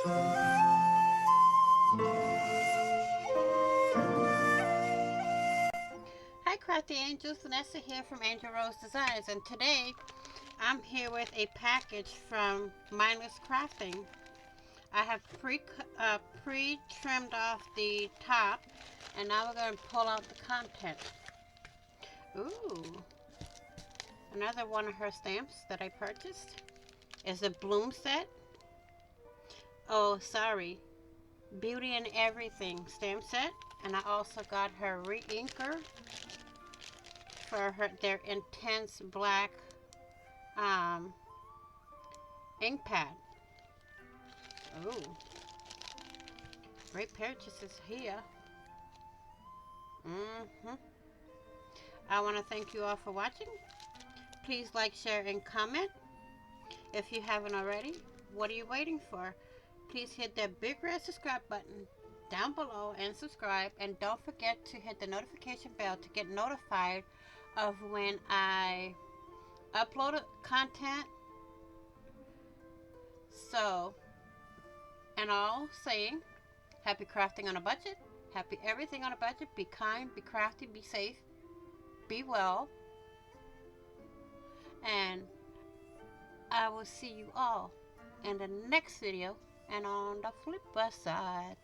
Hi Crafty Angels, Vanessa here from Angel Rose Designs, and today I'm here with a package from Mindless Crafting. I have pre-trimmed off the top, and now we're going to pull out the content. Ooh, another one of her stamps that I purchased is a bloom set. Oh, sorry, Beauty and Everything stamp set, and I also got her re-inker for their intense black um, ink pad. Oh, great purchases here. I want to thank you all for watching. Please like, share, and comment. If you haven't already, what are you waiting for? Please hit that big red subscribe button down below and subscribe. And don't forget to hit the notification bell to get notified of when I upload content. So, and all saying, happy crafting on a budget. Happy everything on a budget. Be kind, be crafty, be safe, be well. And I will see you all in the next video and on the flip side.